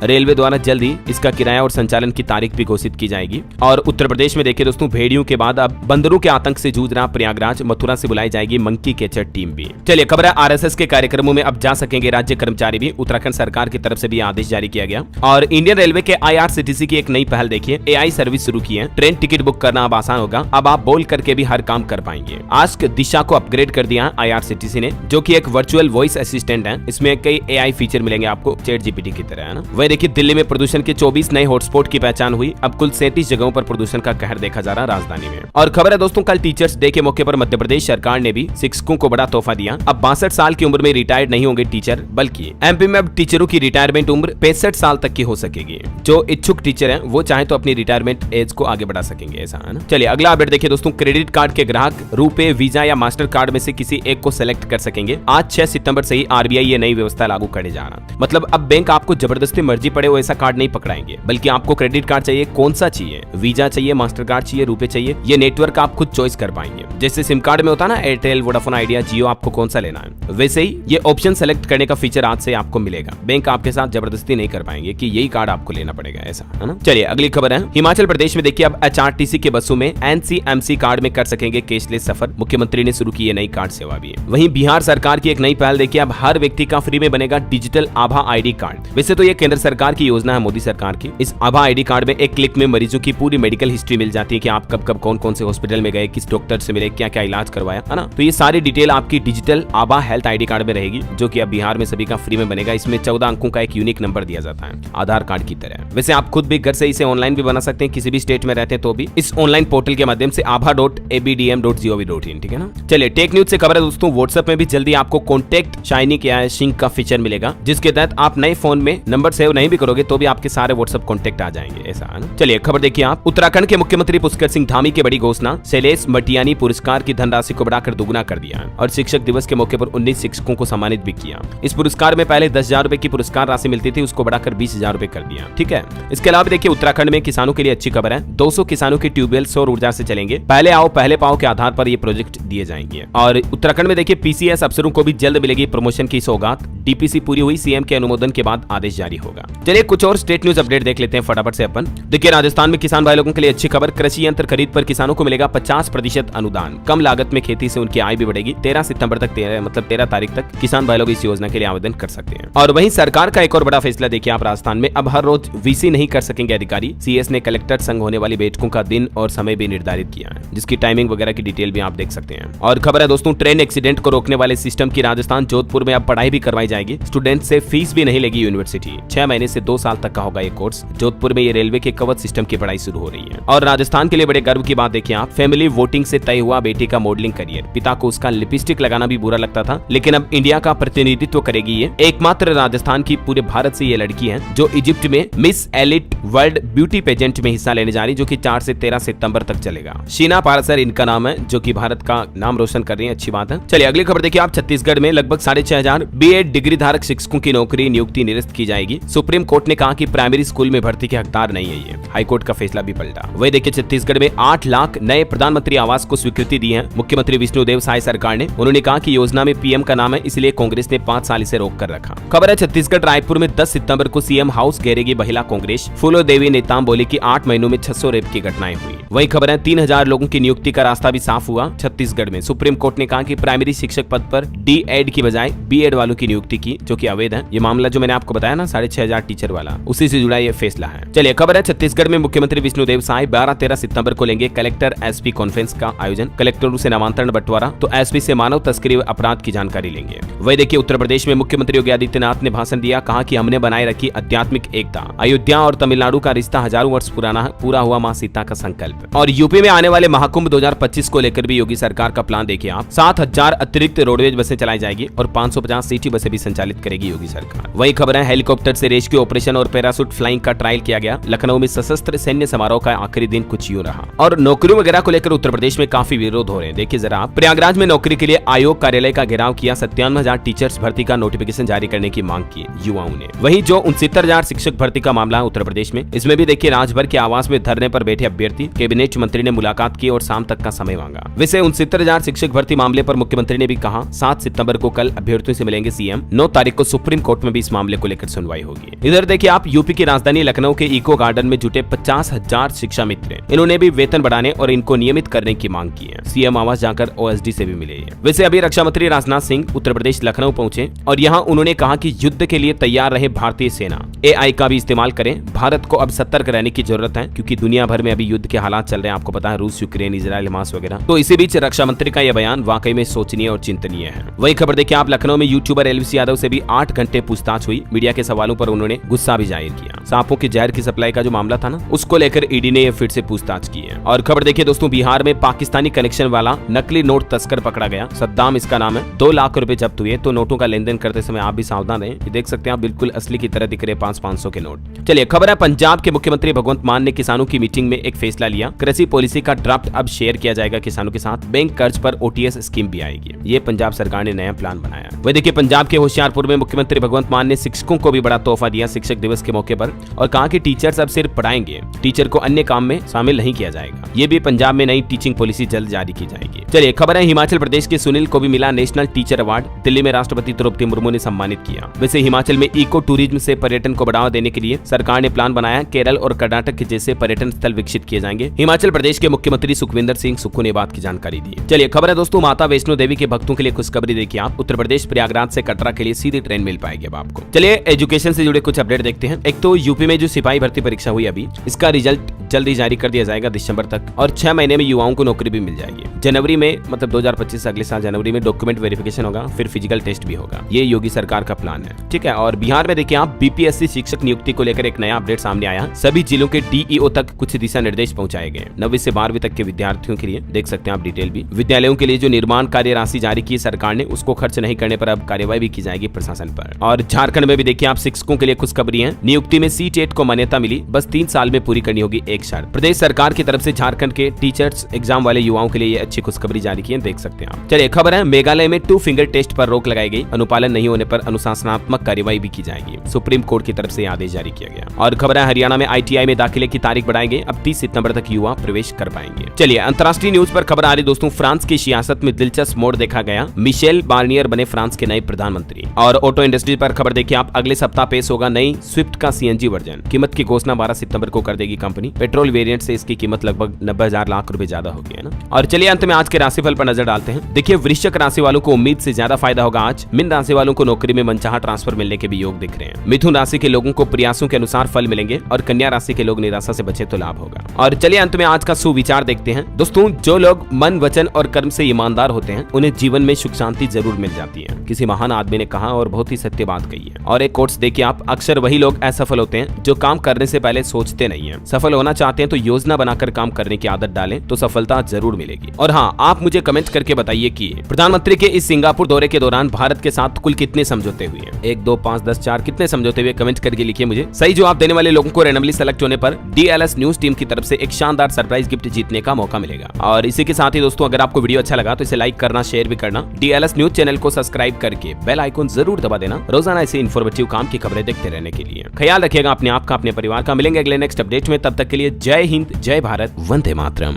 रेलवे द्वारा जल्द ही इसका किराया और संचालन की तारीख भी घोषित की जाएगी। और उत्तर प्रदेश में देखिए दोस्तों भेड़ियों के बाद अब बंदरों के आतंक से जूझ रहा प्रयागराज, मथुरा से बुलाई जाएगी मंकी कैचर टीम भी। चलिए खबर है आरएसएस के कार्यक्रमों में अब जा सकेंगे राज्य कर्मचारी भी। उत्तराखंड सरकार की तरफ से भी आदेश जारी किया गया। और इंडियन रेलवे के आईआरसीटीसी की एक नई पहल देखिए, एआई सर्विस शुरू की है। ट्रेन टिकट बुक करना अब आसान होगा। अब आप बोल करके भी हर काम कर पाएंगे। आस्क दिशा को अपग्रेड कर दिया आईआरसीटीसी ने, जो कि एक वर्चुअल वॉइस असिस्टेंट है। इसमें कई एआई फीचर मिलेंगे आपको चैट जीपीटी की तरह, है ना। वही देखिए दिल्ली में प्रदूषण के 24 नए हॉटस्पॉट की पहचान हुई। अब कुल 37 जगहों पर प्रदूषण का कहर देखा जा रहा राजधानी में। और खबर है दोस्तों कल टीचर्स डे के मौके पर मध्य प्रदेश सरकार ने भी शिक्षकों को बड़ा तोहफा दिया। अब 62 साल की उम्र में रिटायर्ड नहीं होंगे टीचर, बल्कि एमपी में अब टीचरों की रिटायरमेंट उम्र 65 साल तक की हो सकेगी। जो इच्छुक टीचर हैं वो चाहे तो अपनी रिटायरमेंट एज को आगे बढ़ा सकेंगे, ऐसा है ना। चलिए अगला अपडेट देखिए दोस्तों, क्रेडिट कार्ड के ग्राहक रुपे, वीजा या मास्टर कार्ड में से किसी एक को सेलेक्ट कर सकेंगे। आज 6 सितंबर से ही आरबीआई ये नई व्यवस्था लागू करने जा रहा है। मतलब अब बैंक आपको जबरदस्ती मर्जी पड़े वो ऐसा कार्ड नहीं पकड़ाएंगे, बल्कि आपको क्रेडिट कार्ड चाहिए, कौन सा चाहिए, वीजा चाहिए, मास्टर कार्ड चाहिए, रुपए चाहिए, ये नेटवर्क आप खुद चॉइस कर पाएंगे। जैसे सिम कार्ड में होता है ना एयरटेल, वोडाफोन आइडिया, जियो, आपको कौन सा लेना है, वैसे ही ये ऑप्शन सेलेक्ट करने का फीचर आज से आपको मिलेगा। बैंक आपके साथ जबरदस्ती नहीं कर पाएंगे कि यही कार्ड आपको लेना पड़ेगा, ऐसा है ना। चलिए अगली खबर है, हिमाचल प्रदेश में देखिए अब एचआरटीसी के बसों में एनसीएमसी कार्ड में कर सकेंगे कैशलेस सफर। मुख्यमंत्री ने शुरू की ये नई कार्ड सेवा भी है। वहीं बिहार सरकार की एक नई पहल देखिए, अब हर व्यक्ति का फ्री में बनेगा डिजिटल आभा आईडी कार्ड। वैसे तो ये केंद्र सरकार की योजना है, मोदी सरकार की। इस आभा आईडी कार्ड में एक क्लिक में मरीजों की पूरी मेडिकल हिस्ट्री मिल जाती है कि आप कब कब कौन कौन से हॉस्पिटल में गए, किस डॉक्टर से मिले, क्या क्या इलाज करवाया, है ना। तो ये सारी डिटेल आपकी डिजिटल आभा हेल्थ आईडी कार्ड में रहेगी, जो कि अब बिहार में सभी का फ्री में बनेगा। इसमें 14 अंकों का एक यूनिक नंबर दिया जाता है, आधार कार्ड की तरह। वैसे आप खुद भी घर से इसे ऑनलाइन भी बना सकते हैं, किसी भी स्टेट में रहते हैं तो भी इस ऑनलाइन पोर्टल के माध्यम से abha.abdm.gov.in, ठीक है ना। चलिए टेक न्यूज से खबर है दोस्तों, व्हाट्सएप में भी जल्दी आपको कॉन्टैक्ट शाइनी सिंक का फीचर मिलेगा, जिसके तहत आप नए फोन में नंबर सेव नहीं भी करोगे तो भी आपके सारे व्हाट्सएप कॉन्टैक्ट आ जाएंगे, ऐसा है ना। चलिए खबर देखिए आप, उत्तराखंड के मुख्यमंत्री पुष्कर सिंह धामी की बड़ी घोषणा, शैलेश मटियानी पुरस्कार की धनराशि को बढ़ाकर दुगुना कर दिया और शिक्षक दिवस के मौके पर 19 शिक्षकों को सम्मानित भी किया। इस पुरस्कार में पहले 10,000 रुपए की पुरस्कार राशि मिलती थी, उसको बढ़ाकर 20,000 रुपए कर दिया, ठीक है। इसके अलावा देखिए उत्तराखंड में किसानों के लिए अच्छी खबर है, 200 किसानों के ट्यूबवेल सौर ऊर्जा से चलेंगे। पहले आओ पहले पाओ के आधार पर ये प्रोजेक्ट दिए जाएंगे। और उत्तराखंड में देखिए पीसीएस अफसरों को भी जल्द मिलेगी प्रमोशन की सौगात। डीपीसी पूरी हुई, सीएम के अनुमोदन के बाद आदेश जारी होगा। चलिए कुछ और स्टेट न्यूज अपडेट देख लेते हैं फटाफट से अपन। देखिए राजस्थान में किसान भाई लोगों के लिए अच्छी खबर, कृषि यंत्र खरीद पर किसानों को मिलेगा 50% अनुदान। कम लागत में खेती से उनकी आय भी बढ़ेगी। 13 सितंबर तक 13 तारीख तक किसान भाई लोग इस योजना के लिए आवेदन कर सकते हैं। और वहीं सरकार का एक और बड़ा फैसला देखिए आप, राजस्थान में अब हर रोज वीसी नहीं कर सकेंगे अधिकारी। सीएस ने कलेक्टर संग होने वाली बैठकों का दिन और समय भी निर्धारित किया है, जिसकी टाइमिंग वगैरह की डिटेल भी आप देख सकते हैं। और खबर है दोस्तों, ट्रेन एक्सीडेंट को रोकने वाले सिस्टम की राजस्थान जोधपुर में अब पढ़ाई भी करवाई जाएगी। स्टूडेंट से फीस भी नहीं लेगी यूनिवर्सिटी। 6 महीने से 2 साल तक का होगा ये कोर्स। जोधपुर में ये रेलवे के कवच सिस्टम की पढ़ाई शुरू हो रही है। और राजस्थान के लिए बड़े गर्व की बात देखिए आप, फैमिली वोटिंग से तय हुआ बेटी का मॉडलिंग करियर। पिता को उसका लिपस्टिक लगाना भी बुरा लगता था, लेकिन अब इंडिया का प्रतिनिधित्व करेगी ये। एकमात्र राजस्थान की पूरे भारत से ये लड़की है जो इजिप्ट में Miss Elite World beauty pageant में हिस्सा लेने जा रही, जो कि 4 से 13 सितंबर तक चलेगा। शीना पारसर इनका नाम है, जो कि भारत का नाम रोशन कर रही है, अच्छी बात है। चलिए अगली खबर देखिए आप, छत्तीसगढ़ में लगभग 6,500 बीएड डिग्री धारक शिक्षकों की नौकरी नियुक्ति निरस्त की जाएगी। सुप्रीम कोर्ट ने कहा कि प्राइमरी स्कूल में भर्ती के हकदार नहीं है ये। हाईकोर्ट का फैसला भी पलटा। वही देखिए छत्तीसगढ़ में 8 लाख नए प्रधानमंत्री आवास को स्वीकृति दी है मुख्यमंत्री विष्णुदेव साय सरकार ने। उन्होंने कहा कि योजना में पीएम का नाम है, इसलिए कांग्रेस ने 5 साल इसे रोक कर रखा। खबर है छत्तीसगढ़ रायपुर में 10 सितंबर को सीएम हाउस घेरेगी महिला कांग्रेस। फूलो देवी नेताम बोली कि 8 महीनों में 600 रेप की घटनाएं हुई। वही खबर है 3000 लोगों की नियुक्ति का रास्ता भी साफ हुआ छत्तीसगढ़ में। सुप्रीम कोर्ट ने कहा कि प्राइमरी शिक्षक पद पर डीएड की बजाय बीएड वालों की नियुक्ति की, जो कि अवैध है। ये मामला जो मैंने आपको बताया ना 6,500 टीचर वाला, उसी से जुड़ा ये फैसला है। चलिए खबर है छत्तीसगढ़ में मुख्यमंत्री विष्णुदेव साय 12-13 सितंबर को लेंगे कलेक्टर एसपी कॉन्फ्रेंस का आयोजन। कलेक्टरों से नामांतरण बंटवारा तो एसपी से मानव तस्करी अपराध की जानकारी लेंगे। वही देखिए उत्तर प्रदेश में मुख्यमंत्री योगी आदित्यनाथ ने भाषण दिया, कहा कि हमने बनाए रखी आध्यात्मिक एकता। अयोध्या और तमिलनाडु का रिश्ता हजारों वर्ष पुराना है, पूरा हुआ मां सीता का संकल्प। बंद। और यूपी में आने वाले महाकुंभ 2025 को लेकर भी योगी सरकार का प्लान देखिए आप। 7,000 अतिरिक्त रोडवेज बसें चलाई जाएगी और 550 सिटी बसें भी संचालित करेगी योगी सरकार। वही खबर है, हेलीकॉप्टर से रेस्क्यू ऑपरेशन और पैराशूट फ्लाइंग का ट्रायल किया गया। लखनऊ में सशस्त्र सैन्य समारोह का आखिरी दिन कुछ यूं रहा। और नौकरियों वगैरह को लेकर उत्तर प्रदेश में काफी विरोध हो रहे हैं। देखिए जरा, प्रयागराज में नौकरी के लिए आयोग कार्यालय का घेराव किया। 57,000 टीचर्स भर्ती का नोटिफिकेशन जारी करने की मांग की युवाओं ने। वहीं जो 69,000 शिक्षक भर्ती का मामला है उत्तर प्रदेश में, इसमें भी देखिए राजभर के आवास में धरने पर बैठे अभ्यर्थी, कैबिनेट मंत्री ने मुलाकात की और शाम तक का समय मांगा। वैसे 69,000 शिक्षक भर्ती मामले पर मुख्यमंत्री ने भी कहा 7 सितंबर को कल अभ्यर्थियों से मिलेंगे सीएम। 9 तारीख को सुप्रीम कोर्ट में भी इस मामले को लेकर सुनवाई होगी। इधर देखिए आप, यूपी की राजधानी लखनऊ के इको गार्डन में जुटे 50,000 शिक्षा मित्र, इन्होंने भी वेतन बढ़ाने और इनको नियमित करने की मांग की है। सीएम आवास जाकर ओएसडी से भी मिले। वैसे अभी रक्षा मंत्री राजनाथ सिंह उत्तर प्रदेश लखनऊ पहुंचे और यहां उन्होंने कहा कि युद्ध के लिए तैयार रहे भारतीय सेना, एआई का भी इस्तेमाल करें। भारत को अब सतर्क रहने की जरूरत है क्योंकि दुनिया भर में अभी युद्ध के हालात चल रहे हैं। आपको पता है, रूस, यूक्रेन, इजराइल, हमास वगैरह। तो इसी बीच रक्षा मंत्री का यह बयान वाकई में सोचनीय और चिंतनीय है। वही खबर देखिए आप, लखनऊ में यूट्यूबर एलवीसी यादव से भी 8 घंटे पूछताछ हुई। मीडिया के सवालों पर उन्होंने गुस्सा भी जाहिर किया। सांपों के जहर की सप्लाई का जो मामला था ना, उसको लेकर ईडी ने फिर से पूछताछ की है। और खबर देखिए दोस्तों, बिहार में पाकिस्तानी कनेक्शन वाला नकली नोट तस्कर पकड़ा गया। सद्दाम इसका नाम है। 2 लाख रुपए जब्त हुए। तो नोटों का लेन देन करते समय आप भी सावधान रहें। देख सकते हैं आप, बिल्कुल असली की तरह दिख रहे 500 के नोट। चलिए खबर है, पंजाब के मुख्यमंत्री भगवंत मान ने किसानों की मीटिंग में एक फैसला लिया। कृषि पॉलिसी का ड्राफ्ट अब शेयर किया जाएगा किसानों के साथ। बैंक कर्ज पर ओटीएस स्कीम भी आएगी। ये पंजाब सरकार ने नया प्लान बनाया। वही देखिए, पंजाब के होशियारपुर में मुख्यमंत्री भगवंत मान ने शिक्षकों को भी बड़ा तोहफा दिया शिक्षक दिवस के मौके पर और कहा कि टीचर्स अब सिर्फ पढ़ाएंगे, टीचर को अन्य काम में शामिल नहीं किया जाएगा। ये भी पंजाब में नई टीचिंग पॉलिसी जल्द जारी की जाएगी। चलिए खबर है, हिमाचल प्रदेश के सुनील को भी मिला नेशनल टीचर अवार्ड। दिल्ली में राष्ट्रपति द्रौपदी मुर्मू ने सम्मानित किया। वैसे हिमाचल में इको टूरिज्म से पर्यटन को बढ़ावा देने के लिए सरकार ने प्लान बनाया। केरल और कर्नाटक के जैसे पर्यटन स्थल विकसित किए जाएंगे। हिमाचल प्रदेश के मुख्यमंत्री सुखविंदर सिंह सुक्खू ने बात की जानकारी दी। चलिए खबर है दोस्तों, माता वैष्णो देवी के भक्तों के लिए खुशखबरी देखिए आप। उत्तर प्रदेश प्रयागराज से कटरा के लिए सीधी ट्रेन मिल पाएगी अब आपको। चलिए एजुकेशन से जुड़े कुछ अपडेट देखते हैं। एक तो यूपी में जो सिपाही भर्ती परीक्षा हुई अभी, इसका रिजल्ट जल्दी जारी कर दिया जाएगा दिसंबर तक और 6 महीने में युवाओं को नौकरी भी मिल जाएगी। जनवरी में, मतलब 2025 अगले साल जनवरी में डॉक्यूमेंट वेरिफिकेशन होगा, फिर फिजिकल टेस्ट भी होगा। ये योगी सरकार का प्लान है, ठीक है। और बिहार में देखिए आप, बीपीएससी शिक्षक नियुक्ति को लेकर एक नया अपडेट सामने आया। सभी जिलों के डीईओ तक कुछ दिशा निर्देश पहुंचाए गए। 9वीं से 12वीं तक के विद्यार्थियों के लिए देख सकते हैं आप डिटेल भी। विद्यालयों के लिए जो निर्माण कार्य राशि जारी की सरकार ने, उसको खर्च नहीं करने पर अब कार्यवाही भी की जाएगी प्रशासन पर। और झारखंड में भी देखिए आप, शिक्षकों के लिए खुशखबरी है। नियुक्ति में सीटेट को मान्यता मिली, बस 3 साल में पूरी करनी होगी एक शर्त। प्रदेश सरकार की तरफ से झारखंड के टीचर्स एग्जाम वाले युवाओं के लिए ये अच्छी खुशखबरी जारी की है, देख सकते हैं आप। चलिए खबर है, मेघालय में 2 फिंगर टेस्ट पर रोक लगाई गई। अनुपालन नहीं होने पर अनुशासनात्मक कार्यवाही भी की जाएगी। सुप्रीम कोर्ट की तरफ से आदेश जारी किया गया। और खबर है, हरियाणा में आईटीआई में दाखिले की तारीख बढ़ाएंगे। अब 30 सितंबर तक युवा प्रवेश कर पाएंगे। चलिए अंतर्राष्ट्रीय न्यूज पर खबर आ रही दोस्तों, फ्रांस की सियासत में दिलचस्प मोड़ देखा गया। मिशेल बार्नियर बने फ्रांस के नए प्रधानमंत्री। और ऑटो इंडस्ट्री पर खबर देखिए आप, अगले सप्ताह पेश होगा नई स्विफ्ट का सीएनजी वर्जन। कीमत की घोषणा 12 सितंबर को कर देगी कंपनी। पेट्रोल वेरिएंट से इसकी कीमत लगभग 90,000 लाख रुपए ज्यादा होगी, है ना। और चलिए अंत में आज के राशिफल पर नजर डालते हैं। देखिए वृश्चिक राशि वालों को उम्मीद से ज्यादा फायदा होगा आज। मिथुन राशि वालों को नौकरी में मनचाहा ट्रांसफर मिलने के भी योग दिख रहे हैं। मिथुन राशि के लोगों को प्रयासों के अनुसार फल मिलेंगे और कन्या राशि के लोग निराशा से बचे तो लाभ होगा। और चलिए अंत में आज का सुविचार देखते हैं दोस्तों, जो लोग मन, वचन और कर्म से ईमानदार होते हैं उन्हें जीवन में सुख शांति जरूर मिल जाती है। किसी महान आदमी ने कहा और बहुत ही सत्य बात कही है। और एक कोट्स देखिए आप, अक्सर वही लोग असफल होते हैं जो काम करने से पहले सोचते नहीं है। सफल होना चाहते हैं तो योजना बनाकर काम करने की आदत डालें तो सफलता जरूर मिलेगी। और हाँ, आप मुझे कमेंट करके बताइए कि प्रधानमंत्री के इस सिंगापुर दौरे के दौरान भारत के साथ कुल कितने समझौते हुए हैं। 1, 2, 5, 10, 4 कितने समझौते हुए, कमेंट करके लिखिए मुझे। सही जवाब देने वाले लोगों को रैंडमली सेलेक्ट होने पर डीएलएस न्यूज टीम की तरफ से एक शानदार सरप्राइज गिफ्ट जीतने का मौका मिलेगा। और इसी के साथ ही दोस्तों, अगर आपको वीडियो अच्छा लगा तो इसे लाइक करना, शेयर भी करना। डीएलएस न्यूज चैनल को सब्सक्राइब करके बेल आइकन जरूर दबा देना, रोजाना ऐसे इन्फॉर्मेटिव काम की खबरें देखते रहने के लिए। ख्याल रखिएगा अपने आप का, अपने परिवार का। मिलेंगे अगले नेक्स्ट अपडेट में, तब तक के लिए जय हिंद, जय भारत, वंदे मातरम।